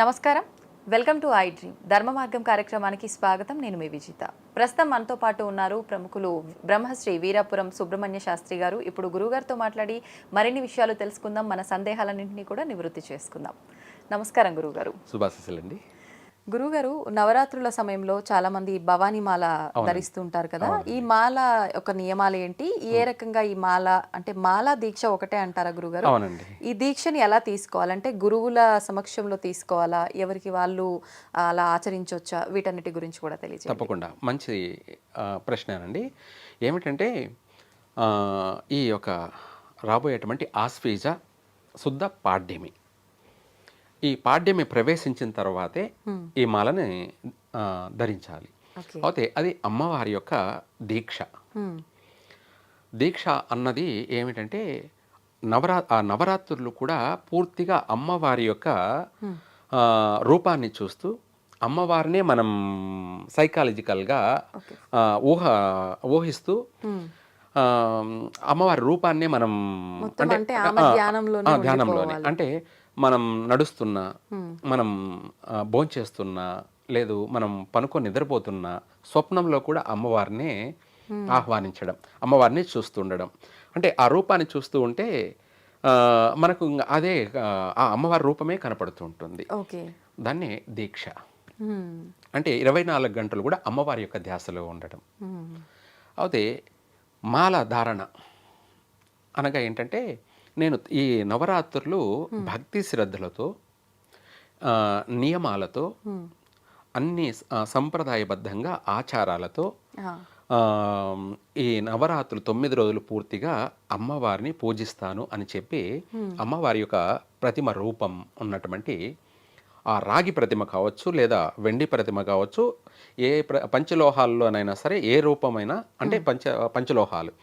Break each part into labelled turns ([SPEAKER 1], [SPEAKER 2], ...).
[SPEAKER 1] నమస్కారం. Welcome to I dream ధర్మ మార్గం కార్యక్రమానికి స్వాగతం. నేను మీ విజిత. ప్రస్తుతం మనతో పాటు ఉన్నారు ప్రముఖులు బ్రహ్మశ్రీ వీరాపురం సుబ్రహ్మణ్య శాస్త్రి గారు. ఇప్పుడు గురుగారితో మాట్లాడి మరిన్ని విషయాలు తెలుసుకుందాం, మన సందేహాలన్నింటినీ కూడా నివృత్తి చేసుకుందాం. నమస్కారం గురుగారు.
[SPEAKER 2] శుభాశీస్సులండి.
[SPEAKER 1] గురుగారు, నవరాత్రుల సమయంలో చాలా మంది భవానీ మాల ధరిస్తుంటారు కదా, ఈ మాల ఒక నియమాలు ఏంటి? ఏ రకంగా ఈ మాల అంటే మాల దీక్ష ఒకటే అంటారా గురుగారు?
[SPEAKER 2] అవునండి.
[SPEAKER 1] ఈ దీక్షని ఎలా తీసుకోవాలంటే గురువుల సమక్షంలో తీసుకోవాలా, ఎవరికి వాళ్ళు అలా ఆచరించవచ్చా? వీటన్నిటి గురించి కూడా తెలియజేయండి.
[SPEAKER 2] తప్పకుండా మంచి ప్రశ్నేనండి. ఏమిటంటే ఈ యొక్క రాబోయేటువంటి ఆశ్వీజ శుద్ధ పాడ్యమి, ఈ పాడ్యమి ప్రవేశించిన తర్వాతే ఈ మాలని ధరించాలి. అయితే అది అమ్మవారి యొక్క దీక్ష. దీక్ష అన్నది ఏమిటంటే నవరాత్రులు కూడా పూర్తిగా అమ్మవారి యొక్క రూపాన్ని చూస్తూ అమ్మవారినే మనం సైకాలజికల్గా ఊహిస్తూ అమ్మవారి రూపాన్నే మనం అంటే ధ్యానంలోనే అంటే మనం నడుస్తున్నా, మనం భోంచేస్తున్నా, లేదు మనం పనుకొని నిద్రపోతున్నా స్వప్నంలో కూడా అమ్మవారినే ఆహ్వానించడం, అమ్మవారిని చూస్తుండడం. అంటే ఆ రూపాన్ని చూస్తూ ఉంటే మనకు అదే ఆ అమ్మవారి రూపమే కనపడుతూ ఉంటుంది. దాన్నే దీక్ష అంటే 24 గంటలు కూడా అమ్మవారి యొక్క ధ్యాసలో ఉండడం. అయితే మాల ధారణ అనగా ఏంటంటే, నేను ఈ నవరాత్రులు భక్తి శ్రద్ధలతో నియమాలతో అన్ని సంప్రదాయబద్ధంగా ఆచారాలతో ఈ నవరాత్రులు 9 రోజులు పూర్తిగా అమ్మవారిని పూజిస్తాను అని చెప్పి అమ్మవారి యొక్క ప్రతిమ రూపం ఉన్నటువంటి ఆ రాగి ప్రతిమ కావచ్చు, లేదా వెండి ప్రతిమ కావచ్చు, ఏ పంచలోహాల్లోనైనా సరే ఏ రూపమైనా, అంటే పంచలోహాలు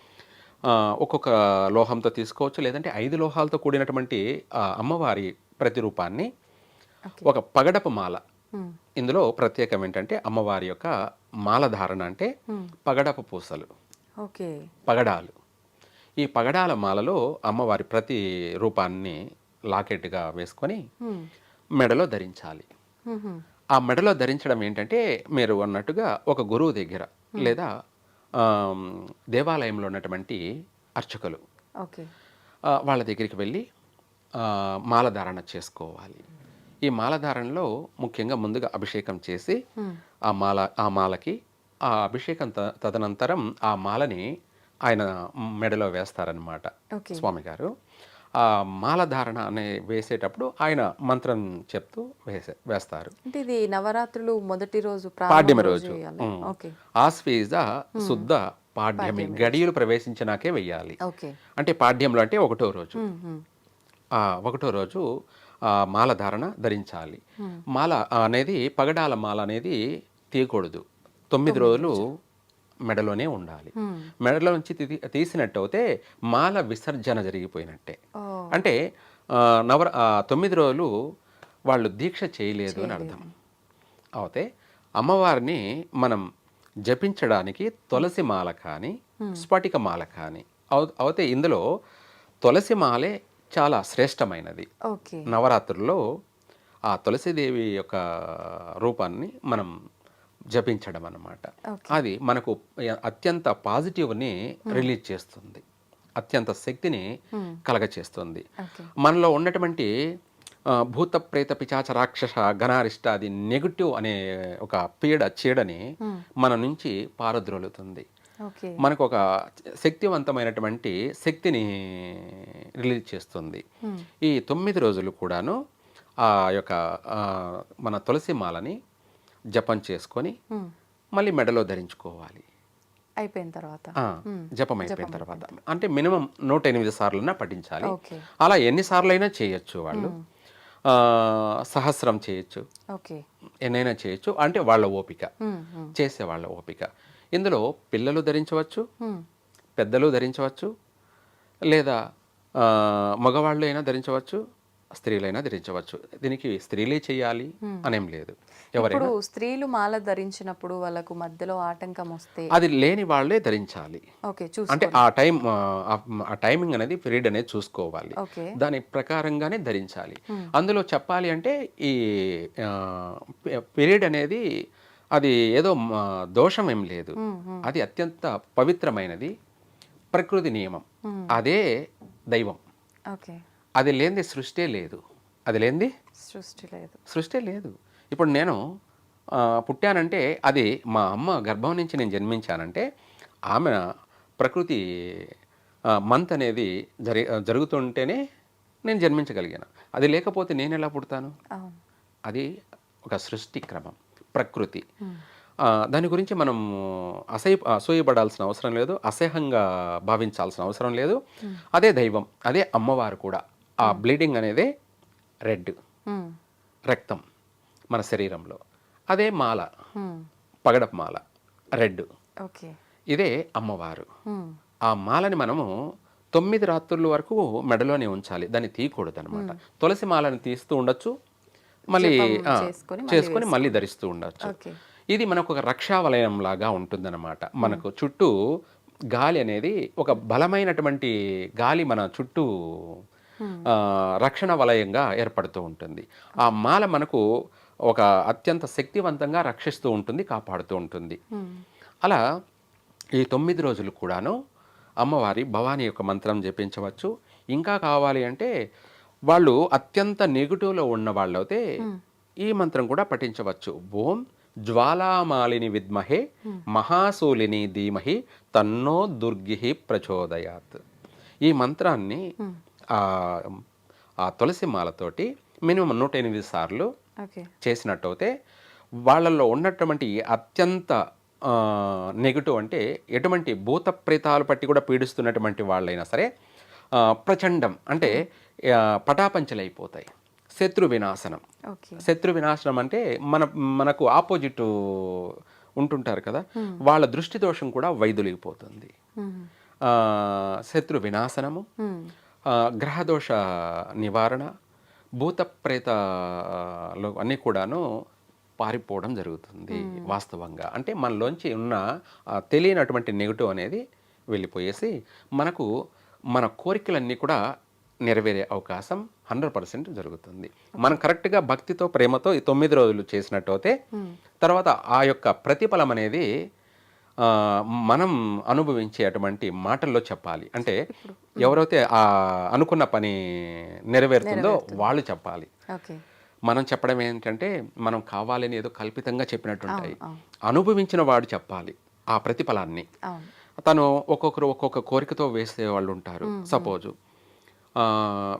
[SPEAKER 2] ఒక్కొక్క లోహంతో తీసుకోవచ్చు, లేదంటే 5 లోహాలతో కూడినటువంటి అమ్మవారి ప్రతిరూపాన్ని ఒక పగడపు మాల. ఇందులో ప్రత్యేకం ఏంటంటే అమ్మవారి యొక్క మాల ధారణ అంటే పగడపు పూసలు, పగడాలు. ఈ పగడాల మాలలో అమ్మవారి ప్రతి రూపాన్ని లాకెట్గా వేసుకొని మెడలో ధరించాలి. ఆ మెడలో ధరించడం ఏంటంటే, మీరు అన్నట్టుగా ఒక గురువు దగ్గర లేదా దేవాలయంలో ఉన్నటువంటి అర్చకులు వాళ్ళ దగ్గరికి వెళ్ళి మాలధారణ చేసుకోవాలి. ఈ మాలధారణలో ముఖ్యంగా ముందుగా అభిషేకం చేసి ఆ మాలకి ఆ అభిషేకం తదనంతరం ఆ మాలని ఆయన మెడలో వేస్తారనమాట స్వామి గారు. ఆ మాలధారణ అనే వేసేటప్పుడు ఆయన మంత్రం చెప్తూ వేస్తారు.
[SPEAKER 1] ఇది నవరాత్రులు మొదటి రోజు
[SPEAKER 2] పాడ్యమి రోజు ఆశ్వీజ శుద్ధ పాడ్యమి గడియలు ప్రవేశించినాకే వెయ్యాలి. అంటే పాడ్యంలో అంటే ఒకటో రోజు మాల ధారణ ధరించాలి. మాల అనేది పగడాల మాల అనేది తీయకూడదు. 9 రోజులు మెడలోనే ఉండాలి. మెడలో నుంచి తీసినట్టు అయితే మాల విసర్జన జరిగిపోయినట్టే. అంటే 9 రోజులు వాళ్ళు దీక్ష చేయలేదు అని అర్థం. అయితే అమ్మవారిని మనం జపించడానికి తులసి మాల కానీ స్ఫటిక మాల కానీ అయితే ఇందులో తులసి మాలే చాలా శ్రేష్టమైనది. నవరాత్రుల్లో ఆ తులసీదేవి యొక్క రూపాన్ని మనం జపించడం అన్నమాట. అది మనకు అత్యంత పాజిటివ్ని రిలీజ్ చేస్తుంది, అత్యంత శక్తిని కలగచేస్తుంది. మనలో ఉన్నటువంటి భూత ప్రేత పిశాచ రాక్షస గణారిష్ట అది నెగటివ్ అనే ఒక చీడని మన నుంచి పారద్రోలుతుంది. మనకు ఒక శక్తివంతమైనటువంటి శక్తిని రిలీజ్ చేస్తుంది. ఈ 9 రోజులు కూడాను ఆ యొక్క మన తులసి మాలని జపం చేసుకొని మళ్ళీ మెడలో ధరించుకోవాలి.
[SPEAKER 1] అయిపోయిన తర్వాత
[SPEAKER 2] జపం అయిపోయిన తర్వాత అంటే మినిమం 108 సార్లైనా పఠించాలి. అలా ఎన్నిసార్లు అయినా చేయొచ్చు. వాళ్ళు సహస్రం చేయొచ్చు, ఎన్నైనా చేయొచ్చు. అంటే వాళ్ళ ఓపిక, చేసే వాళ్ళ ఓపిక. ఇందులో పిల్లలు ధరించవచ్చు, పెద్దలు ధరించవచ్చు, లేదా మగవాళ్ళు అయినా ధరించవచ్చు, స్త్రీలైనా ధరించవచ్చు. దీనికి స్త్రీలే చేయాలి అనేం లేదు. ఎవరైనా
[SPEAKER 1] ఇప్పుడు స్త్రీలు మాల ధరించినప్పుడు వాళ్ళకు మధ్యలో ఆటంకం వస్తే
[SPEAKER 2] అది లేని వాళ్ళే ధరించాలి.
[SPEAKER 1] ఓకే
[SPEAKER 2] అంటే ఆ టైమింగ్ అనేది పీరియడ్ అనేది చూసుకోవాలి.
[SPEAKER 1] ఓకే
[SPEAKER 2] దాని ప్రకారంగానే ధరించాలి. అందులో చెప్పాలి అంటే ఈ పీరియడ్ అనేది అది ఏదో దోషం ఏం లేదు. అది అత్యంత పవిత్రమైనది, ప్రకృతి నియమం. అదే దైవం.
[SPEAKER 1] ఓకే
[SPEAKER 2] అది లేనిది సృష్టే లేదు. అది లేనిది సృష్టే లేదు. ఇప్పుడు నేను పుట్టానంటే అది మా అమ్మ గర్భం నుంచి నేను జన్మించానంటే ఆమె ప్రకృతి మంత్ అనేది జరుగుతుంటేనే నేను జన్మించగలిగాను. అది లేకపోతే నేను ఎలా పుడతాను? అది ఒక సృష్టి క్రమం, ప్రకృతి. దాని గురించి మనం అసూయపడాల్సిన అవసరం లేదు, అసహ్యంగా భావించాల్సిన అవసరం లేదు. అదే దైవం, అదే అమ్మవారు కూడా. ఆ బ్లీడింగ్ అనేది రెడ్ రక్తం మన శరీరంలో. అదే మాల, పగడపు మాల రెడ్. ఇదే అమ్మవారు. ఆ మాలని మనము 9 రాత్రుల వరకు మెడలోనే ఉంచాలి, దాన్ని తీయకూడదు అనమాట. తులసి మాలను తీస్తూ ఉండొచ్చు, మళ్ళీ చేసుకొని మళ్ళీ ధరిస్తూ ఉండొచ్చు. ఇది మనకు ఒక రక్షావలయం లాగా ఉంటుందన్నమాట. మనకు చుట్టూ గాలి అనేది ఒక బలమైనటువంటి గాలి మన చుట్టూ రక్షణ వలయంగా ఏర్పడుతూ ఉంటుంది. ఆ మాల మనకు ఒక అత్యంత శక్తివంతంగా రక్షిస్తూ ఉంటుంది, కాపాడుతూ ఉంటుంది. అలా ఈ 9 రోజులు కూడాను అమ్మవారి భవానీ యొక్క మంత్రం జపించవచ్చు. ఇంకా కావాలి అంటే వాళ్ళు అత్యంత నెగిటివ్లో ఉన్న వాళ్ళైతే ఈ మంత్రం కూడా పఠించవచ్చు. ఓం జ్వాలామాలిని విద్మహే మహాశూలిని ధీమహి తన్నో దుర్గి ప్రచోదయాత్. ఈ మంత్రాన్ని ఆ తులసి మాలతోటి మినిమం 108 సార్లు చేసినట్టయితే వాళ్ళల్లో ఉన్నటువంటి అత్యంత నెగిటివ్ అంటే ఎటువంటి భూత ప్రేతాలు పట్టి కూడా పీడిస్తున్నటువంటి వాళ్ళైనా సరే ప్రచండం అంటే పటాపంచలైపోతాయి. శత్రు వినాశనం. శత్రు వినాశనం అంటే మనకు ఆపోజిట్ ఉంటుంటారు కదా, వాళ్ళ దృష్టి దోషం కూడా వైదొలిగిపోతుంది. శత్రు వినాశనము, గ్రహదోష నివారణ, భూత ప్రేతాలు అన్నీ కూడాను పారిపోవడం జరుగుతుంది వాస్తవంగా. అంటే మనలోంచి ఉన్న తెలియనటువంటి నెగిటివ్ అనేది వెళ్ళిపోయేసి మనకు మన కోరికలన్నీ కూడా నెరవేరే అవకాశం 100% జరుగుతుంది. మనం కరెక్ట్గా భక్తితో ప్రేమతో ఈ 9 రోజులు చేసినట్టయితే తర్వాత ఆ యొక్క ప్రతిఫలం అనేది మనం అనుభవించేటువంటి మాటల్లో చెప్పాలి. అంటే ఎవరైతే అనుకున్న పని నెరవేరుతుందో వాళ్ళు చెప్పాలి. మనం చెప్పడం ఏంటంటే మనం కావాలని ఏదో కల్పితంగా చెప్పినట్టుంటాయి. అనుభవించిన వాడు చెప్పాలి ఆ ప్రతిఫలాన్ని. తను ఒక్కొక్కరు ఒక్కొక్క కోరికతో వేసే వాళ్ళు ఉంటారు. సపోజు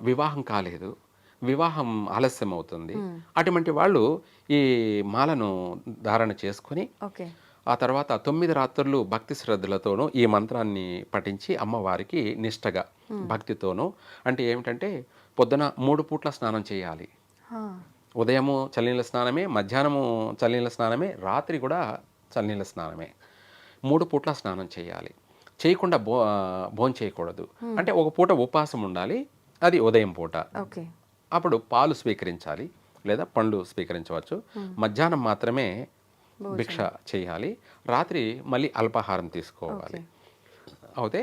[SPEAKER 2] వివాహం కాలేదు, వివాహం ఆలస్యం అవుతుంది, అటువంటి వాళ్ళు ఈ మాలను ధారణ చేసుకొని ఆ తర్వాత 9 రాత్రులు భక్తి శ్రద్ధలతోనూ ఈ మంత్రాన్ని పఠించి అమ్మవారికి నిష్టగా భక్తితోనూ, అంటే ఏమిటంటే పొద్దున 3 పూట్ల స్నానం చేయాలి. ఉదయము చల్లనీళ్ళ స్నానమే, మధ్యాహ్నము చల్లనీళ్ళ స్నానమే, రాత్రి కూడా చల్లనీళ్ళ స్నానమే. 3 పూట్ల స్నానం చేయాలి. చేయకుండా భోజనం చేయకూడదు. అంటే ఒక పూట ఉపవాసం ఉండాలి, అది ఉదయం పూట. అప్పుడు పాలు స్వీకరించాలి లేదా పండ్లు స్వీకరించవచ్చు. మధ్యాహ్నం మాత్రమే భిక్ష చేయాలి, రాత్రి మళ్ళీ అల్పాహారం తీసుకోవాలి. అయితే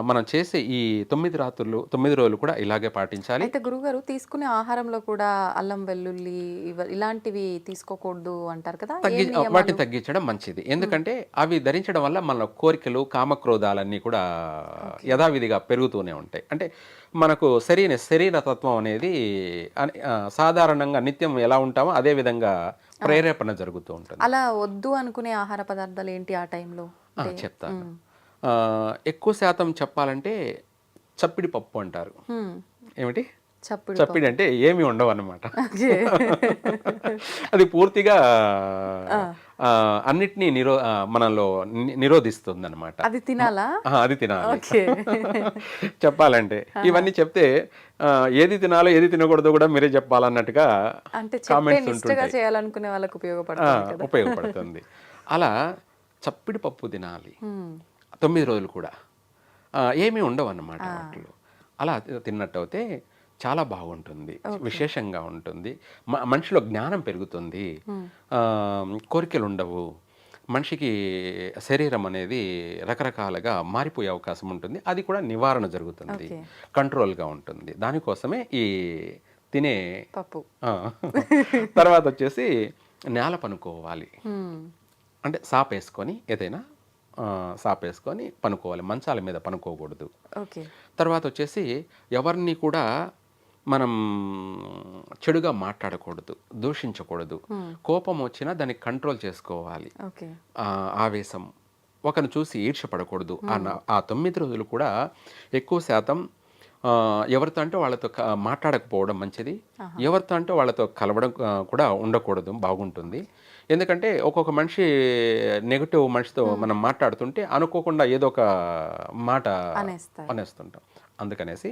[SPEAKER 2] మనం చేసే ఈ 9 రోజులు కూడా ఇలాగే పాటించాలి.
[SPEAKER 1] అయితే గురుగారు తీసుకునే ఆహారంలో కూడా అల్లం వెల్లుల్లి ఇలాంటివి తీసుకోకూడదు అంటారు కదా,
[SPEAKER 2] వాటిని తగ్గించడం మంచిది. ఎందుకంటే అవి ధరించడం వల్ల మన కోరికలు కామక్రోధాలన్నీ కూడా యథావిధిగా పెరుగుతూనే ఉంటాయి. అంటే మనకు శరీర తత్వం అనేది సాధారణంగా నిత్యం ఎలా ఉంటామో అదే విధంగా ప్రేరేపణ జరుగుతూ ఉంటుంది.
[SPEAKER 1] అలా వద్దు అనుకునే ఆహార పదార్థాలు ఏంటి ఆ టైంలో
[SPEAKER 2] చెప్తాను. ఎక్కువ శాతం చెప్పాలంటే చప్పిడి పప్పు అంటారు. ఏమిటి చప్పిడి అంటే ఏమి ఉండవు అన్నమాట. అది పూర్తిగా అన్నిటినీ మనలో నిరోధిస్తుంది అనమాట.
[SPEAKER 1] అది తినాలా?
[SPEAKER 2] అది తినాలి. చెప్పాలంటే ఇవన్నీ చెప్తే ఏది తినాలో ఏది తినకూడదో కూడా మీరే చెప్పాలన్నట్టుగా కామెంట్స్ ఉంటుంటాయి. ఉపయోగపడుతుంది. అలా చప్పిడి పప్పు తినాలి 9 రోజులు కూడా, ఏమీ ఉండవు అన్నమాట వాటిలో. అలా తిన్నట్టయితే చాలా బాగుంటుంది, విశేషంగా ఉంటుంది. మనిషిలో జ్ఞానం పెరుగుతుంది, కోరికలు ఉండవు, మనిషికి శరీరం అనేది రకరకాలుగా మారిపోయే అవకాశం ఉంటుంది. అది కూడా నివారణ జరుగుతుంది, కంట్రోల్గా ఉంటుంది. దానికోసమే ఈ తినే
[SPEAKER 1] పప్పు.
[SPEAKER 2] తర్వాత వచ్చేసి నేల పనుకోవాలి, అంటే సాపేసుకొని ఏదైనా సాపేసుకొని పనుకోవాలి, మంచాల మీద పనుకోకూడదు. తర్వాత వచ్చేసి ఎవరిని కూడా మనం చెడుగా మాట్లాడకూడదు, దూషించకూడదు. కోపం వచ్చినా దాన్ని కంట్రోల్ చేసుకోవాలి. ఆవేశం ఒకరిని చూసి ఈర్ష్యపడకూడదు. ఆ 9 రోజులు కూడా ఎక్కువ శాతం ఎవరితో అంటే వాళ్ళతో మాట్లాడకపోవడం మంచిది, ఎవరితో అంటే వాళ్ళతో కలవడం కూడా ఉండకూడదు, బాగుంటుంది. ఎందుకంటే ఒక్కొక్క మనిషి నెగటివ్ మనిషితో మనం మాట్లాడుతుంటే అనుకోకుండా ఏదో ఒక మాట అనేస్తుంటాం. అందుకనేసి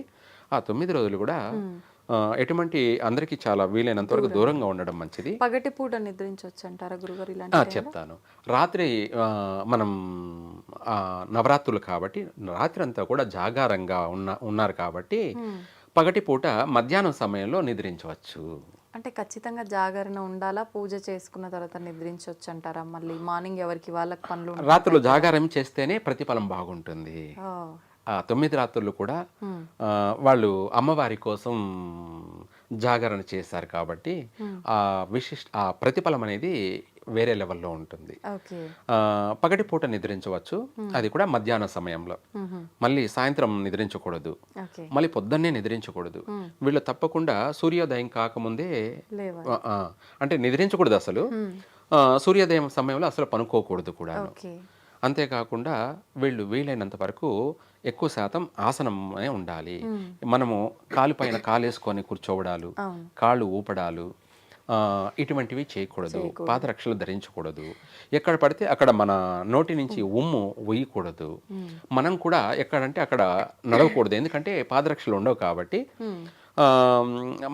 [SPEAKER 2] ఆ 9 రోజులు కూడా ఎటువంటి అందరికీ చాలా వీలైనంత వరకు దూరంగా ఉండడం మంచిది.
[SPEAKER 1] పగటిపూట నిద్రించవచ్చు అంటారా గురుగారు? ఇలాంటి
[SPEAKER 2] చెప్తాను. రాత్రి మనం నవరాత్రులు కాబట్టి రాత్రి అంతా కూడా జాగారంగా ఉన్నారు కాబట్టి పగటిపూట మధ్యాహ్నం సమయంలో నిద్రించవచ్చు.
[SPEAKER 1] అంటే ఖచ్చితంగా జాగరణ ఉండాలా? పూజ చేసుకున్న తర్వాత నిద్రించవచ్చు అంటారా? మళ్ళీ మార్నింగ్ ఎవరికి వాళ్ళకి పనులు
[SPEAKER 2] రాత్రులు జాగారం చేస్తేనే ప్రతిఫలం బాగుంటుంది. 9 రాత్రులు కూడా వాళ్ళు అమ్మవారి కోసం జాగరణ చేశారు కాబట్టి ఆ ప్రతిఫలం అనేది వేరే లెవెల్లో ఉంటుంది. పగటిపూట నిద్రించవచ్చు, అది కూడా మధ్యాహ్న సమయంలో. మళ్ళీ సాయంత్రం నిద్రించకూడదు, మళ్ళీ పొద్దున్నే నిద్రించకూడదు. వీళ్ళు తప్పకుండా సూర్యోదయం కాకముందే అంటే నిద్రించకూడదు అసలు. సూర్యోదయం సమయంలో అసలు పనుకోకూడదు కూడా. అంతేకాకుండా వీళ్ళు వీలైనంత వరకు ఎక్కువ శాతం ఆసనమే ఉండాలి. మనము కాలుపైన కాలేసుకొని కూర్చోవడాలు, కాళ్ళు ఊపడాలు ఇటువంటివి చేయకూడదు. పాదరక్షలు ధరించకూడదు. ఎక్కడ పడితే అక్కడ మన నోటి నుంచి ఉమ్ము వేయకూడదు. మనం కూడా ఎక్కడంటే అక్కడ నడవకూడదు, ఎందుకంటే పాదరక్షలు ఉండవు కాబట్టి.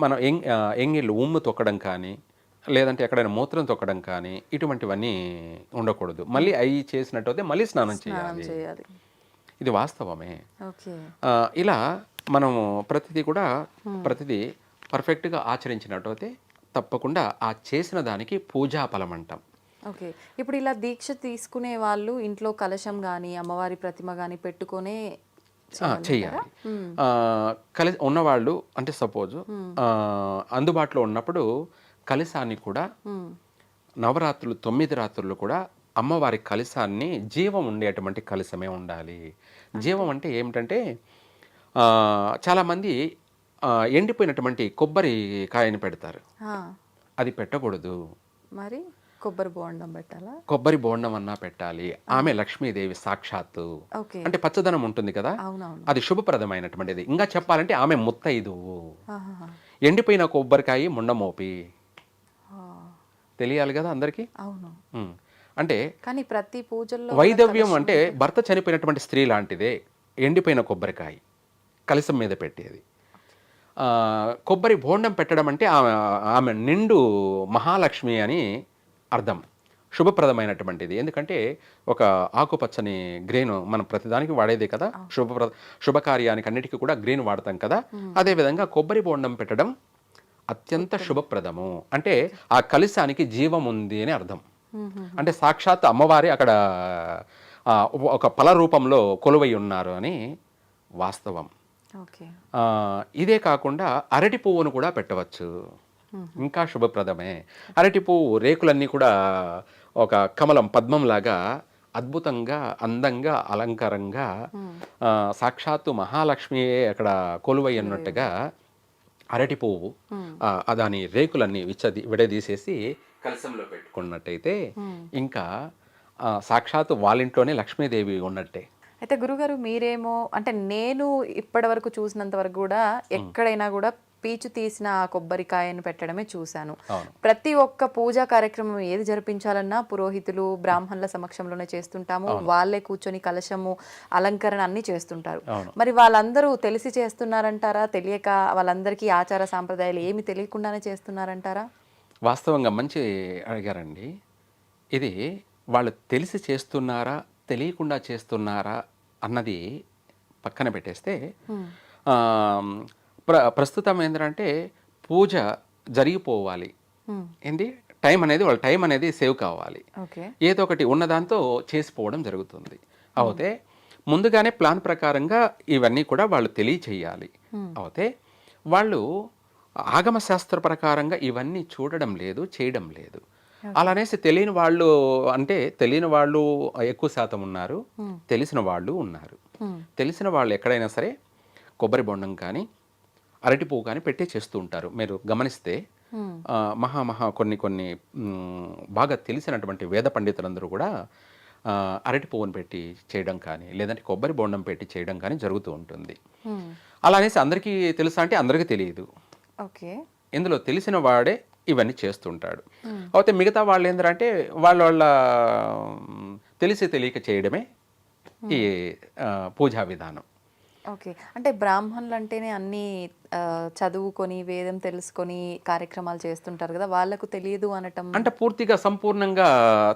[SPEAKER 2] మనం ఎంగిళ్ళు ఉమ్ము తొక్కడం కానీ లేదంటే ఎక్కడైనా మూత్రం తొక్కడం కానీ ఇటువంటివన్నీ ఉండకూడదు. మళ్ళీ అవి చేసినట్టయితే మళ్ళీ స్నానం చేయాలి. ఇది వాస్తవమే. ఇలా మనము ప్రతిదీ పర్ఫెక్ట్గా ఆచరించినట్టయితే తప్పకుండా ఆ చేసిన దానికి పూజా ఫలం అంటాం.
[SPEAKER 1] ఇప్పుడు ఇలా దీక్ష తీసుకునే వాళ్ళు ఇంట్లో కలశం కానీ అమ్మవారి ప్రతిమ కానీ పెట్టుకునే
[SPEAKER 2] చేయాలి. ఉన్నవాళ్ళు అంటే సపోజ్ అందుబాటులో ఉన్నప్పుడు కలశాన్ని కూడా నవరాత్రులు 9 రాత్రులు కూడా అమ్మవారి కలశాన్ని జీవం ఉండేటువంటి కలశమే ఉండాలి. జీవం అంటే ఏమిటంటే చాలామంది ఎండిపోయినటువంటి కొబ్బరి కాయని పెడతారు, అది పెట్టకూడదు.
[SPEAKER 1] మరి కొబ్బరి బోండం పెట్టాలా?
[SPEAKER 2] కొబ్బరి బోండం అన్నా పెట్టాలి. ఆమె లక్ష్మీదేవి సాక్షాత్తు, అంటే పచ్చదనం ఉంటుంది కదా, అది శుభప్రదమైనటువంటిది. ఇంకా చెప్పాలంటే ఆమె ముత్తైదువు. ఎండిపోయిన కొబ్బరికాయ ముండమోపి తెలియాలి కదా అందరికీ. అంటే
[SPEAKER 1] కానీ ప్రతి పూజల్లో
[SPEAKER 2] వైదవ్యం అంటే భర్త చనిపోయినటువంటి స్త్రీ లాంటిదే ఎండిపోయిన కొబ్బరికాయ కలశం మీద పెట్టేది. కొబ్బరి బోండం పెట్టడం అంటే ఆమె నిండు మహాలక్ష్మి అని అర్థం, శుభప్రదమైనటువంటిది. ఎందుకంటే ఒక ఆకుపచ్చని గ్రెయిన్ మనం ప్రతిదానికి వాడేదే కదా, శుభకార్యానికి అన్నిటికీ కూడా గ్రెయిన్ వాడతాం కదా. అదేవిధంగా కొబ్బరి బోండం పెట్టడం అత్యంత శుభప్రదము. అంటే ఆ కలశానికి జీవం ఉంది అని అర్థం. అంటే సాక్షాత్ అమ్మవారి అక్కడ ఒక ఫల రూపంలో కొలువై ఉన్నారు అని వాస్తవం. ఇదే కాకుండా అరటి పువ్వును కూడా పెట్టవచ్చు, ఇంకా శుభప్రదమే. అరటి పువ్వు రేకులన్నీ కూడా ఒక కమలం పద్మంలాగా అద్భుతంగా అందంగా అలంకారంగా సాక్షాత్తు మహాలక్ష్మియే అక్కడ కొలువై ఉన్నట్టుగా అరటి పువ్వు దాని రేకులన్నీ విడదీసేసి కలశంలో పెట్టుకున్నట్టయితే ఇంకా సాక్షాత్తు వాళ్ళింట్లోనే లక్ష్మీదేవి ఉన్నట్టే.
[SPEAKER 1] అయితే గురుగారు మీరేమో అంటే నేను ఇప్పటి వరకు చూసినంత వరకు కూడా ఎక్కడైనా కూడా పీచు తీసిన ఆ కొబ్బరికాయను పెట్టడమే చూశాను. ప్రతి ఒక్క పూజా కార్యక్రమం ఏది జరిపించాలన్నా పురోహితులు బ్రాహ్మణుల సమక్షంలోనే చేస్తుంటాము. వాళ్ళే కూర్చొని కలశము అలంకరణ అన్ని చేస్తుంటారు. మరి వాళ్ళందరూ తెలిసి చేస్తున్నారంటారా, తెలియక వాళ్ళందరికీ ఆచార సాంప్రదాయాలు ఏమి తెలియకుండానే చేస్తున్నారంటారా?
[SPEAKER 2] వాస్తవంగా మంచి అడిగారండి. ఇది వాళ్ళు తెలిసి చేస్తున్నారా తెలియకుండా చేస్తున్నారా అన్నది పక్కన పెట్టేస్తే ప్రస్తుతం ఏంటంటే పూజ జరిగిపోవాలి,
[SPEAKER 1] హ్మ్.
[SPEAKER 2] ఏంటి టైం అనేది వాళ్ళ టైం అనేది సేవ్ కావాలి,
[SPEAKER 1] ఓకే.
[SPEAKER 2] ఏదో ఒకటి ఉన్నదాంతో చేసిపోవడం జరుగుతుంది. అయితే ముందుగానే ప్లాన్ ప్రకారంగా ఇవన్నీ కూడా వాళ్ళు తెలియచేయాలి. అయితే వాళ్ళు ఆగమ శాస్త్ర ప్రకారంగా ఇవన్నీ చూడడం లేదు, చేయడం లేదు. అలానేసి తెలియని వాళ్ళు, అంటే తెలియని వాళ్ళు ఎక్కువ శాతం ఉన్నారు, తెలిసిన వాళ్ళు ఉన్నారు. తెలిసిన వాళ్ళు ఎక్కడైనా సరే కొబ్బరి బొండం కానీ అరటి పువ్వు కానీ పెట్టే చేస్తూ ఉంటారు. మీరు గమనిస్తే మహా కొన్ని కొన్ని బాగా తెలిసినటువంటి వేద పండితులందరూ కూడా అరటి పువ్వును పెట్టి చేయడం కానీ, లేదంటే కొబ్బరి బొండం పెట్టి చేయడం కానీ జరుగుతూ ఉంటుంది. అలా అనేసి అందరికీ తెలుసా అంటే అందరికీ తెలియదు.
[SPEAKER 1] ఓకే.
[SPEAKER 2] ఇందులో తెలిసిన వాడే ఇవన్నీ చేస్తుంటాడు. అయితే మిగతా వాళ్ళు ఏంటంటే వాళ్ళ వాళ్ళ తెలిసి తెలియక చేయడమే ఈ పూజా విధానం.
[SPEAKER 1] ఓకే. అంటే బ్రాహ్మణులు అంటేనే అన్నీ చదువుకొని వేదం తెలుసుకొని కార్యక్రమాలు చేస్తుంటారు కదా, వాళ్ళకు తెలియదు అనటం.
[SPEAKER 2] అంటే పూర్తిగా సంపూర్ణంగా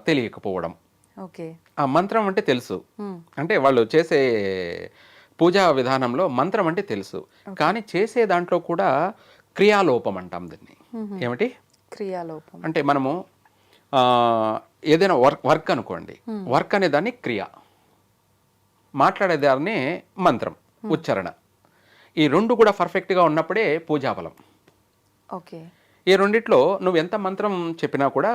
[SPEAKER 2] తెలియకపోవడం.
[SPEAKER 1] ఓకే.
[SPEAKER 2] ఆ మంత్రం అంటే తెలుసు, అంటే వాళ్ళు చేసే పూజా విధానంలో మంత్రం అంటే తెలుసు, కానీ చేసే దాంట్లో కూడా క్రియాలోపం అంటాం దీన్ని. ఏమిటి
[SPEAKER 1] క్రియాలోపం
[SPEAKER 2] అంటే మనము ఏదైనా వర్క్ అనుకోండి, వర్క్ అనే దాన్ని క్రియ, మాట్లాడేదాన్ని మంత్రం, ఉచ్చారణ. ఈ రెండు కూడా పర్ఫెక్ట్గా ఉన్నప్పుడే పూజాఫలం.
[SPEAKER 1] ఓకే.
[SPEAKER 2] ఈ రెండిట్లో నువ్వు ఎంత మంత్రం చెప్పినా కూడా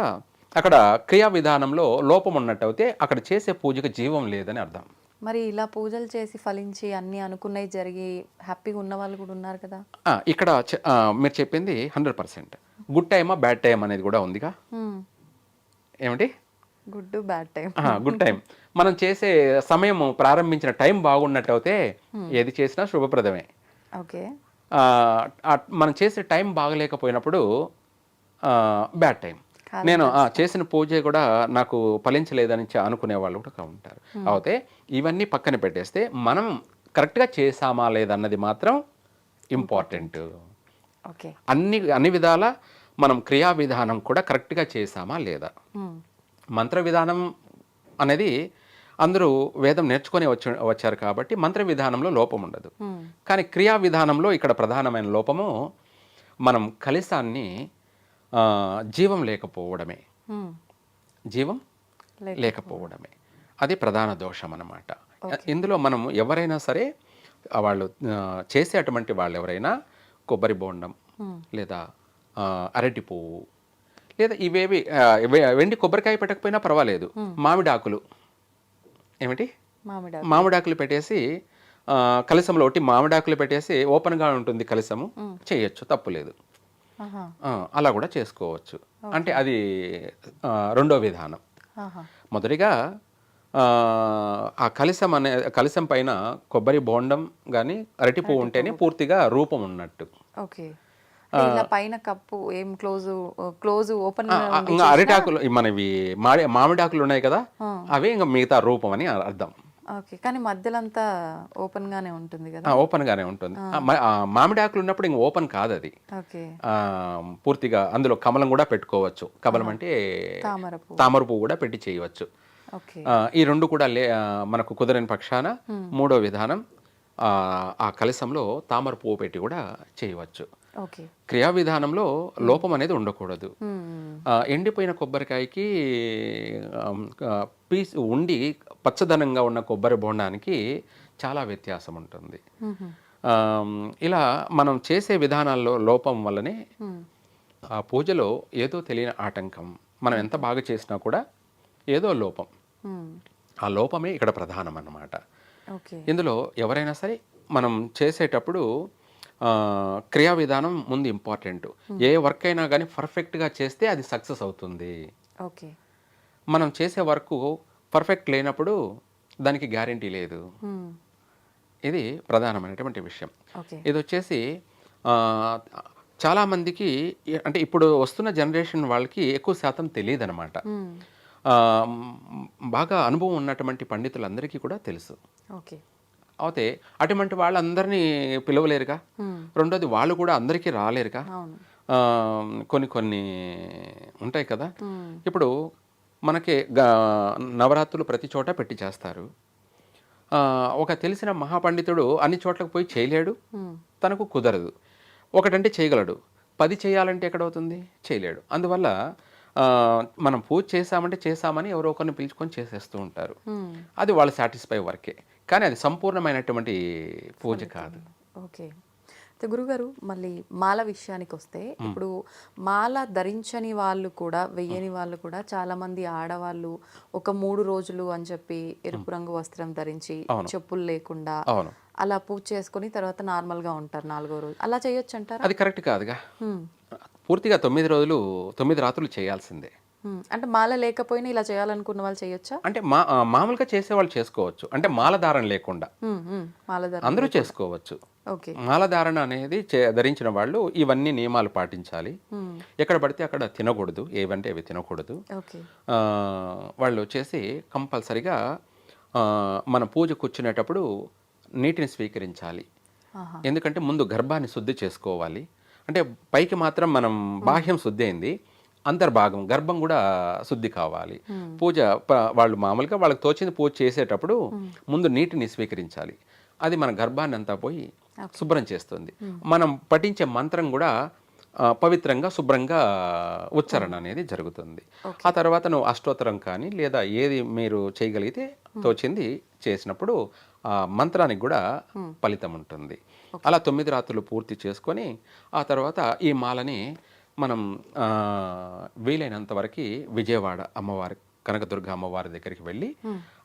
[SPEAKER 2] అక్కడ క్రియా విధానంలో లోపం ఉన్నట్టయితే అక్కడ చేసే పూజకు జీవం లేదని అర్థం.
[SPEAKER 1] మరి ఇలా పూజలు చేసి ఫలించి అన్ని అనుకున్నవి జరిగి హ్యాపీగా ఉన్న వాళ్ళు కూడా ఉన్నారు కదా.
[SPEAKER 2] ఇక్కడ మీరు చెప్పింది 100%. గుడ్ టైమా బ్యాడ్ టైం అనేది కూడా ఉందిగా. ఏమిటి
[SPEAKER 1] good bad time?
[SPEAKER 2] Good time. మనం చేసే సమయం ప్రారంభించిన టైం బాగున్నట్టయితే ఏది చేసినా శుభప్రదమే.
[SPEAKER 1] ఓకే.
[SPEAKER 2] మనం చేసే టైం బాగలేకపోయినప్పుడు బ్యాడ్ టైం. నేను చేసిన పూజ కూడా నాకు ఫలించలేదని అనుకునే వాళ్ళు కూడా ఉంటారు. అయితే ఇవన్నీ పక్కన పెట్టేస్తే మనం కరెక్ట్గా చేసామా లేదన్నది మాత్రం ఇంపార్టెంట్.
[SPEAKER 1] ఓకే.
[SPEAKER 2] అన్ని విధాల మనం క్రియా విధానం కూడా కరెక్ట్గా చేసామా లేదా. మంత్ర విధానం అనేది అందరూ వేదం నేర్చుకొని వచ్చారు కాబట్టి మంత్ర విధానంలో లోపం ఉండదు. కానీ క్రియా విధానంలో ఇక్కడ ప్రధానమైన లోపము మనం కలశాన్ని జీవం లేకపోవడమే. జీవం లేకపోవడమే అది ప్రధాన దోషం అన్నమాట. ఇందులో మనం ఎవరైనా సరే వాళ్ళు చేసే అటువంటి వాళ్ళు ఎవరైనా కొబ్బరి బోండం లేదా అరటి పువ్వు లేదా ఇవేవి వెండి కొబ్బరికాయ పెట్టకపోయినా పర్వాలేదు, మామిడాకులు, ఏమిటి మామిడాకులు పెట్టేసి కలశంలో ఒకటి మామిడాకులు పెట్టేసి ఓపెన్గా ఉంటుంది కలశము, చేయొచ్చు, తప్పులేదు. అలా కూడా చేసుకోవచ్చు. అంటే అది రెండో విధానం. మొదటిగా ఆ కలశం పైన కొబ్బరి బోండం కానీ అరటి పువ్వు ఉంటేనే పూర్తిగా రూపం ఉన్నట్టు.
[SPEAKER 1] ఓకే. ఇలా పైన కప్పు ఏం క్లోజ్ ఓపెన్
[SPEAKER 2] ఇంకా అరిటాకులు మనవి మామిడాకులు ఉన్నాయి కదా, అవే ఇంకా మిగతా రూపం అని అర్థం.
[SPEAKER 1] ఓకే. కానీ మధ్యలో అంతా ఓపెన్ గానే ఉంటుంది కదా.
[SPEAKER 2] ఓపెన్ గానే ఉంటుంది. మామిడాకులు ఉన్నప్పుడు ఇంకా ఓపెన్ కాదు అది.
[SPEAKER 1] ఓకే.
[SPEAKER 2] పూర్తిగా అందులో కమలం కూడా పెట్టుకోవచ్చు. కమలం అంటే తామర పువ్వు కూడా పెట్టి చేయవచ్చు. ఈ రెండు కూడా మనకు కుదరని పక్షాన మూడో విధానం ఆ కలశంలో తామర పువ్వు పెట్టి కూడా చేయవచ్చు. క్రియా విధానంలో లోపం అనేది ఉండకూడదు. ఎండిపోయిన కొబ్బరికాయకి పీస్ ఉండి పచ్చదనంగా ఉన్న కొబ్బరి బోండానికి చాలా వ్యత్యాసం ఉంటుంది. ఇలా మనం చేసే విధానాల్లో లోపం వల్లనే ఆ పూజలో ఏదో తెలియని ఆటంకం, మనం ఎంత బాగా చేసినా కూడా ఏదో లోపం, ఆ లోపమే ఇక్కడ ప్రధానం అన్నమాట. ఇందులో ఎవరైనా సరే మనం చేసేటప్పుడు క్రియా విధానం ముందు ఇంపార్టెంట్. ఏ వర్క్ అయినా కానీ పర్ఫెక్ట్గా చేస్తే అది సక్సెస్ అవుతుంది.
[SPEAKER 1] ఓకే.
[SPEAKER 2] మనం చేసే వర్క్ పర్ఫెక్ట్ లేనప్పుడు దానికి గ్యారంటీ లేదు. ఇది ప్రధానమైనటువంటి విషయం. ఇది వచ్చేసి చాలామందికి, అంటే ఇప్పుడు వస్తున్న జనరేషన్ వాళ్ళకి ఎక్కువ శాతం తెలియదు అనమాట. బాగా అనుభవం ఉన్నటువంటి పండితులందరికీ కూడా తెలుసు.
[SPEAKER 1] ఓకే.
[SPEAKER 2] అయితే అటువంటి వాళ్ళందరినీ పిలవలేరుగా. రెండోది వాళ్ళు కూడా అందరికీ రాలేరుగా. కొన్ని కొన్ని ఉంటాయి కదా. ఇప్పుడు మనకి నవరాత్రులు ప్రతి చోట పెట్టి చేస్తారు. ఒక తెలిసిన మహాపండితుడు అన్ని చోట్లకు పోయి చేయలేడు, తనకు కుదరదు. ఒకటంటే చేయగలడు, 10 చేయాలంటే ఎక్కడవుతుంది, చేయలేడు. అందువల్ల మనం పూజ చేశామంటే చేశామని ఎవరో ఒకరిని పిలుచుకొని చేసేస్తూ ఉంటారు. అది వాళ్ళ సాటిస్ఫై వరకే, కానీ అది సంపూర్ణమైనటువంటి పూజ కాదు.
[SPEAKER 1] ఓకే. అయితే గురుగారు మళ్ళీ మాల విషయానికి వస్తే ఇప్పుడు మాల ధరించని వాళ్ళు కూడా వెయ్యని వాళ్ళు కూడా చాలా మంది ఆడవాళ్ళు ఒక 3 రోజులు అని చెప్పి ఎరుపు రంగు వస్త్రం ధరించి చెప్పులు లేకుండా
[SPEAKER 2] అవును,
[SPEAKER 1] అలా పూజ చేసుకుని తర్వాత నార్మల్ గా ఉంటారు 4వ రోజు. అలా చేయొచ్చు అంటారా?
[SPEAKER 2] అది కరెక్ట్ కాదుగా. పూర్తిగా 9 రోజులు 9 రాత్రులు చేయాల్సిందే.
[SPEAKER 1] అంటే మాల లేకపోయినా ఇలా చేయాలనుకున్న వాళ్ళు చేయొచ్చా?
[SPEAKER 2] అంటే మామూలుగా చేసేవాళ్ళు చేసుకోవచ్చు, అంటే మాలధారణ లేకుండా
[SPEAKER 1] మాలధారణ
[SPEAKER 2] అందరూ చేసుకోవచ్చు.
[SPEAKER 1] ఓకే.
[SPEAKER 2] మాలధారణ అనేది ధరించిన వాళ్ళు ఇవన్నీ నియమాలు పాటించాలి. ఎక్కడ పడితే అక్కడ తినకూడదు, ఏవంటే అవి తినకూడదు.
[SPEAKER 1] ఓకే.
[SPEAKER 2] వాళ్ళు వచ్చేసి కంపల్సరిగా మన పూజ కూర్చునేటప్పుడు నీటిని స్వీకరించాలి. ఎందుకంటే ముందు గర్భాన్ని శుద్ధి చేసుకోవాలి. అంటే పైకి మాత్రం మనం బాహ్యం శుద్ధి అయింది, అంతర్భాగం గర్భం కూడా శుద్ధి కావాలి. పూజ వాళ్ళు మామూలుగా వాళ్ళకి తోచింది పూజ చేసేటప్పుడు ముందు నీటిని స్వీకరించాలి. అది మన గర్భాన్ని అంతా పోయి శుభ్రం చేస్తుంది. మనం పఠించే మంత్రం కూడా పవిత్రంగా శుభ్రంగా ఉచ్చారణ అనేది జరుగుతుంది. ఆ తర్వాత నువ్వు అష్టోత్తరం కానీ లేదా ఏది మీరు చేయగలిగితే తోచింది చేసినప్పుడు ఆ మంత్రానికి కూడా ఫలితం ఉంటుంది. అలా 9 రాత్రులు పూర్తి చేసుకొని ఆ తర్వాత ఈ మాలని మనం వీలైనంత వరకు విజయవాడ అమ్మవారి కనకదుర్గ అమ్మవారి దగ్గరికి వెళ్ళి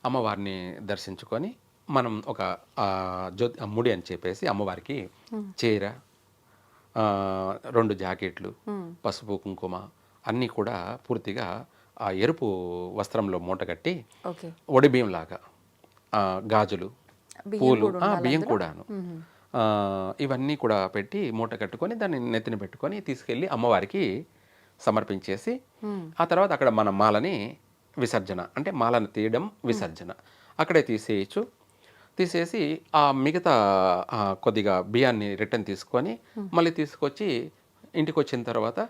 [SPEAKER 2] అమ్మవారిని దర్శించుకొని మనం ఒక ముడి అని చెప్పేసి అమ్మవారికి చీర, 2 జాకెట్లు, పసుపు కుంకుమ అన్నీ కూడా పూర్తిగా ఆ ఎరుపు వస్త్రంలో మూటగట్టి ఒడిబియ్యం లాగా గాజులు, పూలు, బియ్యం కూడాను ఇవన్నీ కూడా పెట్టి మూట కట్టుకొని దాన్ని నెత్తిన పెట్టుకొని తీసుకెళ్ళి అమ్మవారికి సమర్పించేసి ఆ తర్వాత అక్కడ మన మాలని విసర్జన, అంటే మాలను తీయడం విసర్జన అక్కడే తీసేయచ్చు. తీసేసి ఆ మిగతా కొద్దిగా బియ్యాన్ని రిటర్న్ తీసుకొని మళ్ళీ తీసుకొచ్చి ఇంటికి వచ్చిన తర్వాత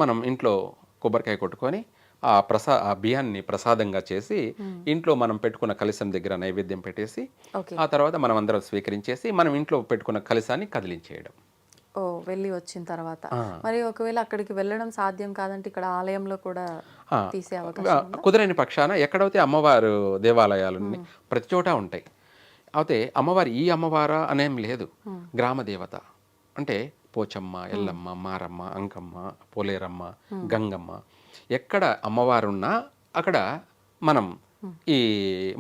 [SPEAKER 2] మనం ఇంట్లో కొబ్బరికాయ కొట్టుకొని ఆ బియ్యాన్ని ప్రసాదంగా చేసి ఇంట్లో మనం పెట్టుకున్న కలశం దగ్గర నైవేద్యం పెట్టేసి ఆ తర్వాత మనం అందరం స్వీకరించేసి మనం ఇంట్లో పెట్టుకున్న కలశాన్ని కదిలించేయడం.
[SPEAKER 1] వెళ్ళి వచ్చిన తర్వాత మరి ఒకవేళ అక్కడికి వెళ్ళడం సాధ్యం కాదంటే ఇక్కడ ఆలయంలో కూడా తీసే అవకాశం
[SPEAKER 2] కుదరని పక్షాన ఎక్కడైతే అమ్మవారు దేవాలయాలు ప్రతి చోట ఉంటాయి. అయితే అమ్మవారి ఈ అమ్మవారా అనేం లేదు, గ్రామ దేవత అంటే పోచమ్మ, ఎల్లమ్మ, మారమ్మ, అంకమ్మ, పోలేరమ్మ, గంగమ్మ, ఎక్కడ అమ్మవారున్నా అక్కడ మనం ఈ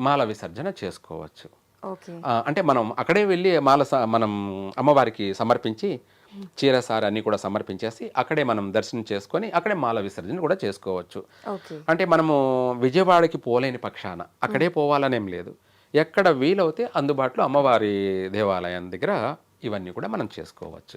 [SPEAKER 2] మాల విసర్జన చేసుకోవచ్చు. అంటే మనం అక్కడే వెళ్ళి మనం అమ్మవారికి సమర్పించి చీరసారి అన్ని కూడా సమర్పించేసి అక్కడే మనం దర్శనం చేసుకొని అక్కడే మాల విసర్జన కూడా చేసుకోవచ్చు. అంటే మనము విజయవాడకి పోలేని పక్షాన అక్కడే పోవాలనేం లేదు, ఎక్కడ వీలవుతే అందుబాటులో అమ్మవారి దేవాలయం దగ్గర ఇవన్నీ కూడా మనం చేసుకోవచ్చు.